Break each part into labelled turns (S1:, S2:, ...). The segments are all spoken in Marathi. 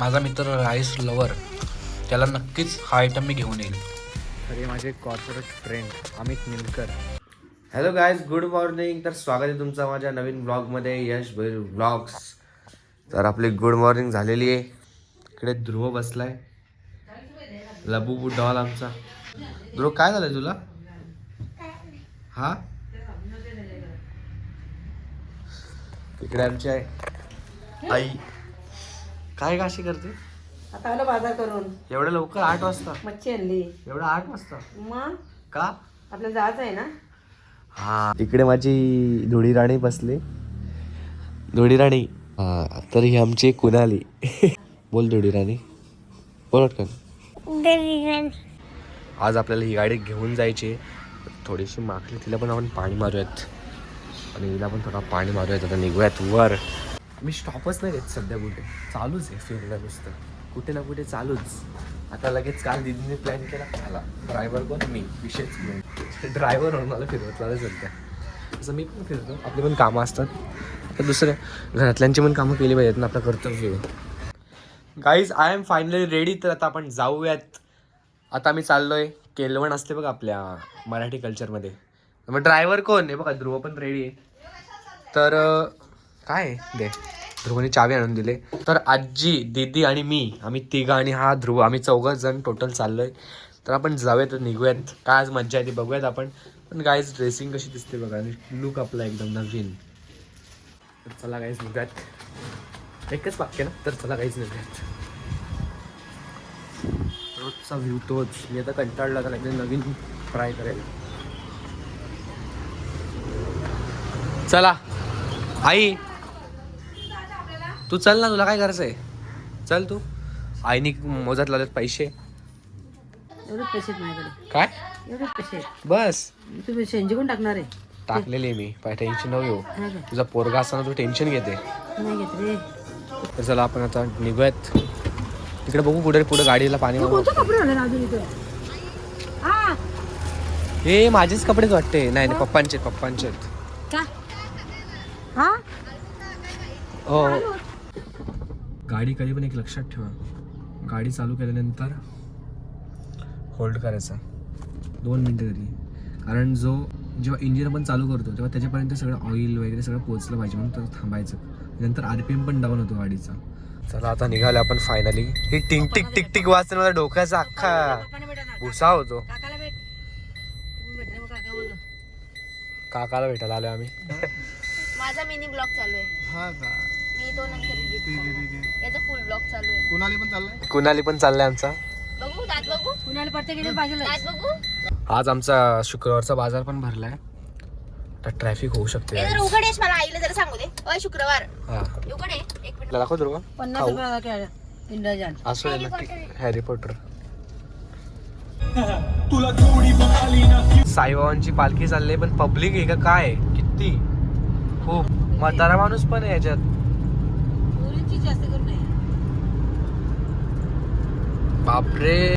S1: माझा मित्र राईस लवर, त्याला नक्कीच हा आयटम मी घेऊन येईल.
S2: अरे माझे corporate friend Amit Nilkar.
S3: Hello guys, good morning. तर स्वागत आहे तुमचं माझ्या नवीन ब्लॉगमध्ये, यश भैर ब्लॉग्स. तर आपली गुड मॉर्निंग झालेली आहे. इकडे ध्रुव बसलाय, लबू डॉल आमचा. ध्रुव काय झालंय तुला? हा इकडे आमची आहे आई. काय काशी करते
S4: आता आलो बाजार करून.
S3: एवढं लवकर? 8 वाजता?
S4: मच्छी आणली.
S3: एवढं 8 वाजता?
S4: मग
S3: का?
S4: आपल्याला जायचं आहे ना.
S3: हा, इकडे माझी धुडी राणी बसली. धुडी राणी. हा, तर ही आमची कुणाली. बोल धुडी राणी, बोलत का? आज आपल्याला ही गाडी घेऊन जायची. थोडीशी माखली, तिला पण आपण पाणी मारूयात आणि हिला पण थोडा पाणी मारूयात. आता निघूयात वर. मी स्टॉपच नाही देत सध्या, कुठे चालूच आहे फिरणं नुसतं, कुठे ना कुठे चालूच. आता लगेच काल दीदीने प्लॅन केला, मला ड्रायव्हर कोण? मी. विषयच ड्रायव्हर म्हणून मला फिरवत लागलं सध्या. तसं मी पण फिरतो, आपली पण कामं असतात. तर दुसऱ्या घरातल्यांची पण कामं केली पाहिजेत ना, आपलं कर्तव्य. Guys, I am finally ready. तर आता आपण जाऊयात. आता मी चाललोय, केलवण असते बघा आपल्या मराठी कल्चरमध्ये. मग ड्रायव्हर कोण आहे बघा, ध्रुव पण रेडी आहे. तर काय दे, ध्रुवने चावी आणून दिले. तर आजी, दीदी आणि मी, आम्ही तिघं आणि हा ध्रुव, आम्ही 4 जण टोटल चाललोय. तर आपण जाऊयात, निघूयात. काय आज मज्जा येते बघूयात आपण. पण गाईज ड्रेसिंग कशी दिसते बघा, आणि लुक आपला एकदम नवीन. तर चला गाईज निघूयात. एकच वाक्य ना, तर चला गाईज निघूयात. रोजचा व्ह्यू तोच. मी आता कंटाळला, तर एकदम नवीन ट्राय करेल. चला आई, तू चल ना, तुला काय करायचं आहे? चल तू. आईनी मोजात लावलेत पैसे.
S4: एवढे पैसे आहेत माझ्याकडे.
S3: काय?
S4: एवढे पैसे आहेत.
S3: बस
S4: तुम्ही शेंजी कोण टाकणार आहे?
S3: टाकलेली मी, काय टेन्शन नको घेऊ.
S4: नाही काय?
S3: तुझा पोरगा असताना तू टेन्शन घेते.
S4: नाही घेत रे.
S3: तर चला आपण आता निघूयात. तिकडे बघू कुठे पुढे गाडीला पाणी मारू.
S4: कोणते कपडे घालून अजून इथे? हा
S3: हे माझेच कपडेच वाटते. नाही नाही, पप्पांचे आहेत.
S4: का? हा
S3: हो. गाडी कधी पण एक लक्षात ठेवा, गाडी चालू केल्यानंतर होल्ड करायचा 2 मिनटं तरी. कारण जेव्हा इंजिन आपण चालू करतो तेव्हा त्याच्यापर्यंत सगळं ऑइल वगैरे सगळं पोहोचलं पाहिजे, म्हणून तर थांबायचं. नंतर RPM पण डाऊन होतो गाडीचा. चला आता निघाले आपण फायनली. ही टिंग टिक टिक टिक वाजते, मला डोक्याचा अख्खा भुसा होतो.
S4: काकाला भेट. भेटले मग काका बोलतो.
S3: काकाला भेटायला आलो आम्ही.
S5: माझा मिनी ब्लॉग चालू आहे.
S3: हा का?
S5: मी तो नंतर एडिट करणार. याचा फुल ब्लॉग चालू आहे.
S3: कुणाली पण चाललाय आमचा.
S5: बघू दात बघू.
S4: पुण्याला प्रत्येक इथे पाहिजे.
S5: दात बघू.
S3: आज आमचा शुक्रवारचा बाजार पण भरलाय, तर ट्रॅफिक होऊ शकते.
S5: हे जर उघडेश, मला आईला जरा सांगू दे. ओय शुक्रवार
S3: हा,
S5: उघडे. एक मिनिट.
S3: दाखव ध्रुव.
S4: 50 रुपये इंडोजन.
S3: असू दे नक्की. Harry Potter. साईबाबांची पालखी चालली, पण पब्लिक आहे का काय किती, खूप. म्हातारा माणूस पण आहे याच्यात.
S4: मुलींची जास्त करून नाही.
S3: बापरे.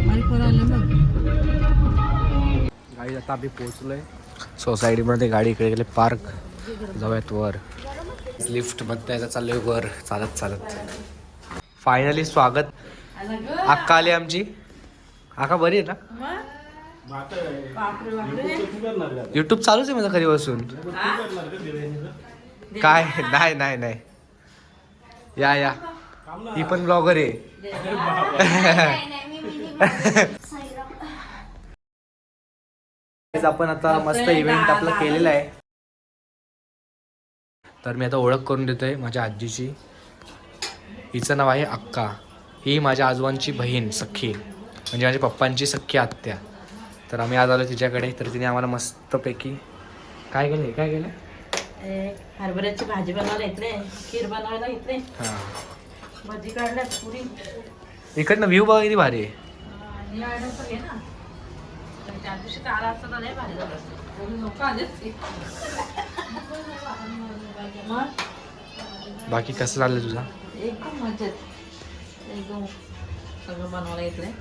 S4: मग
S3: गाडी आता आम्ही पोहोचलोय सोसायटीमध्ये. गाडी इकडे गेले पार्क. जाऊयात वर. लिफ्ट मध्ये आता चाललोय वर चालत चालत. फायनली स्वागत. अक्का आली आमची. अक्का बरी आहे ना? युट्यूब चालूच आहे माझं घरी बसून. काय? नाही. या ही पण ब्लॉगर आहे. आपण आता मस्त इव्हेंट आपला केलेला आहे. तर मी आता ओळख करून देतोय माझ्या आजीची. हिचं नाव आहे अक्का. ही माझ्या आजोबांची बहीण सख्खी, म्हणजे माझ्या पप्पांची सख्खी आत्या. तर आम्ही आज आलो तिच्याकडे. तर तिने आम्हाला मस्तपैकी काय केलं?
S4: हरभऱ्याची भाजी बनवायला इकडे, खीर बनवायला इकडे,
S3: हां,
S4: भाजी काढल्या, पुरी.
S3: इकडनं व्ह्यू बघा किती भारी आहे.
S4: आणि ऑर्डर पण घे ना. त्या दिवशी तर आला असता तर लय भारी झालं असतं. लोक आलेच की. मग
S3: बाकी कसं चाललं तुझा?
S4: एकदम मजेत. एकदम सगळं बनवायला इकडे.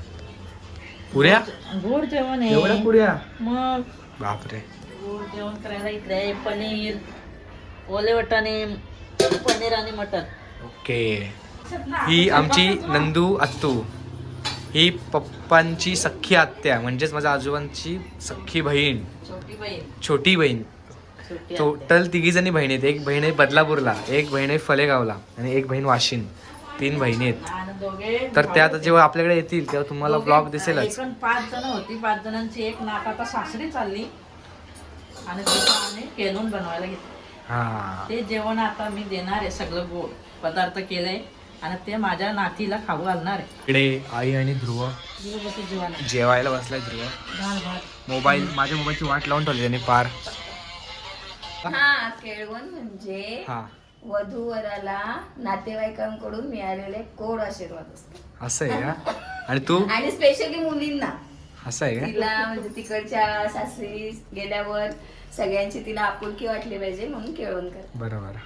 S3: पुऱ्या?
S4: गोड जेवण आहे.
S3: एवढ्या पुऱ्या?
S4: मग
S3: बापरे.
S4: गोड जेवण करायला इकडे. पनीर, ओले वाटाणे, पनीर आणि मटन.
S3: ओके.
S1: ही आमची नंदू आत्तू, ही पप्पांची सख्खी आत्या म्हणजेच माझ्या आजोबांची सख्खी बहीण, छोटी बहीण. टोटल 3 जणी बहिणी आहेत. एक बहीण आहे बदलापूरला, एक बहीण आहे फलेगावला आणि एक बहीण वाशिन. 3 बहिणी आहेत. तर त्या आता जेव्हा आपल्याकडे येतील तेव्हा तुम्हाला ब्लॉग दिसेलच.
S4: 5 जण होती. 5 जणांची एक नाक आता सासरी चालली आणि तिथं आम्ही केलून बनवायला घेतलं.
S1: हा,
S4: ते जेवण आता मी देणार आहे. सगळं गोड पदार्थ केलंय आणि ते माझ्या नातीला खाऊ घालणार आहे.
S1: इकडे आई आणि ध्रुव जेवायला बसलाय. ध्रुव मोबाईल, माझ्या मोबाईलची वाट लावून ठेवली त्यांनी पार.
S5: हा, केळवण म्हणजे
S1: हा,
S5: वधू वराला नातेवाईकांकडून मिळालेले गोड आशीर्वाद असतो.
S1: असं आहे का? आणि तू?
S5: आणि स्पेशली मुलींना
S1: असं आहे का?
S5: तिला म्हणजे तिकडच्या सासरी गेल्यावर सगळ्यांची तिला आपुलकी वाटली पाहिजे म्हणून केळवण कर.
S1: बरोबर.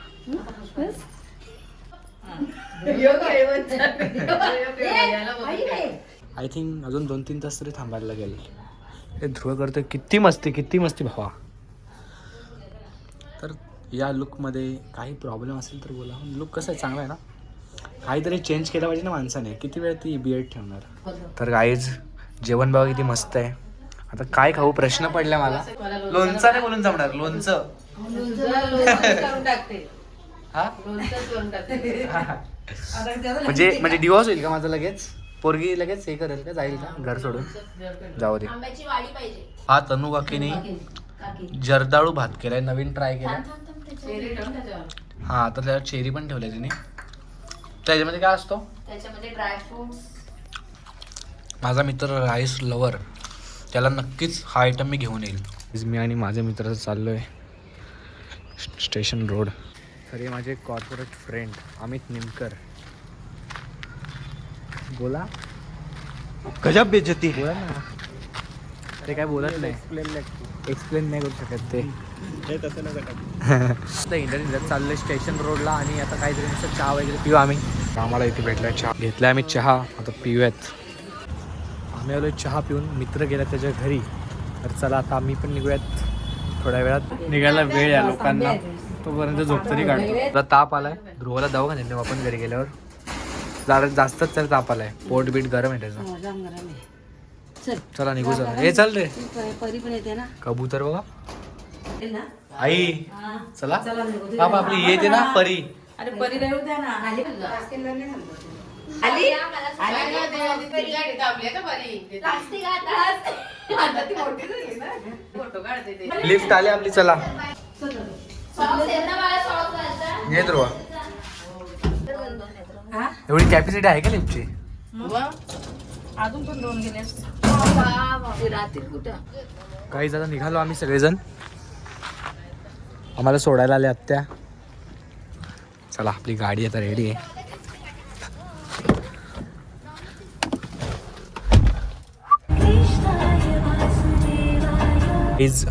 S1: आय थिंक अजून 2-3 तास तरी थांबायला लागेल. हे ध्रुव करतोय किती मस्ती भावा. तर या लुकमध्ये काही प्रॉब्लेम असेल तर बोला. लुक कसं आहे, चांगला आहे ना? काहीतरी चेंज केलं पाहिजे ना माणसाने. किती वेळ ती बियर्ड ठेवणार. तर गाईज जेवण बघा किती मस्त आहे. आता काय खाऊ प्रश्न पडला मला. लोणचं नाही बोलून जमणार. लोणचं हा? म्हणजे डिवॉर्स होईल का माझं लगेच? पोरगी लगेच हे करेल का, जाईल का घर सोडून? जाऊ दे.
S5: आंब्याची वाडी पाहिजे.
S1: हा तनू काकीने जर्दाळू भात केलाय, नवीन ट्राय केलाय. हा, तर त्याच्यात चेरी पण ठेवल्या तिने. त्याच्यामध्ये काय असतो?
S5: त्याच्यामध्ये ड्रायफ्रुट्स.
S1: माझा मित्र राईस लवर, त्याला नक्कीच हा आयटम मी घेऊन येईल. मी आणि माझ्या मित्र चाललोय स्टेशन रोड.
S2: तर हे माझे कॉर्पोरेट फ्रेंड अमित निमकर. बोला.
S1: गजब बेइज्जती.
S2: बोला ना.
S1: ते काय बोलत नाही,
S2: एक्सप्लेन नाही करू शकत ते. इंडियन चाललंय स्टेशन रोडला आणि आता काहीतरी नुसतं चहा वगैरे पिऊ आम्ही.
S1: आम्हाला इथे भेटलाय चहा. घेतलाय आम्ही चहा, आता पिऊयात.
S2: आम्ही आलोय चहा पिऊन. मित्र गेला त्याच्या घरी. तर चला आता आम्ही पण निघूयात. थोड्या वेळात निघायला वेळ आहे लोकांना, तोपर्यंत झोप तरी काढतो.
S1: तुला ताप आलाय. ध्रुवाला दवाखान्यात नेऊ आपण घरी गेल्यावर. जरा जास्तच त्याला ताप आलाय. पोट बीट गरम आहे त्याचं. चला निघू. चला हे चल रे.
S5: परी पण येते ना.
S1: कबूतर बघा. आई चला. बाबा आपली येते ना परी.
S4: अरे परी राहू द्या ना.
S1: लिफ्ट आली आपली. चला ये ध्रुवा. एवढी कॅपॅसिटी आहे का लिफ्टची?
S4: अजून पण 2 गेले.
S5: रात्री कुठं
S1: काही जण निघालो आम्ही सगळेजण. आम्हाला सोडायला आले आत्या. चला आपली गाडी आता रेडी आहे.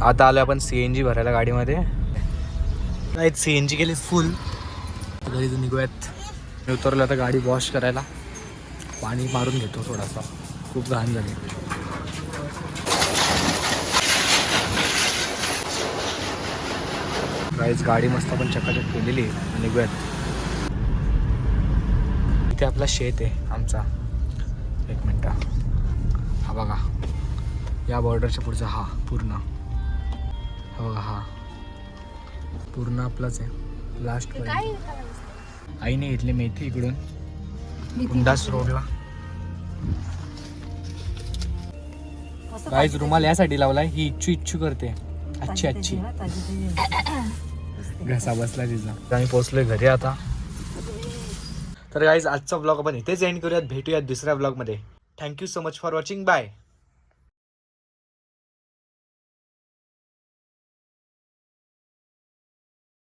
S1: आता आलो आपण CNG भरायला गाडीमध्ये. नाही CNG गेली फुल. घरी निघूयात. मी उतरलो आता गाडी वॉश करायला. पाणी मारून घेतो थोडासा, खूप घाण झाली. गाईज गाडी मस्त आपण चकाचक केलेली आहे. निघूयात. इथे आपला शेत आहे आमचा. 1 मिनटं. हा बघा, या बॉर्डरच्या पुढचा हा पूर्ण. हा बघा, हा पूर्ण आपलाच आहे. लास्ट आईने घेतली मेथी इकडून उंडास रोडला. गाईज रुमाल यासाठी लावलाय, ही इच्छू करते. अच्छी घसा बसला तिचा. आम्ही पोहोचलोय घरी आता. तर गाईज आजचा ब्लॉग आपण इथेच एंड करूयात. भेटूयात दुसऱ्या ब्लॉगमध्ये. Thank you so much for watching. Bye.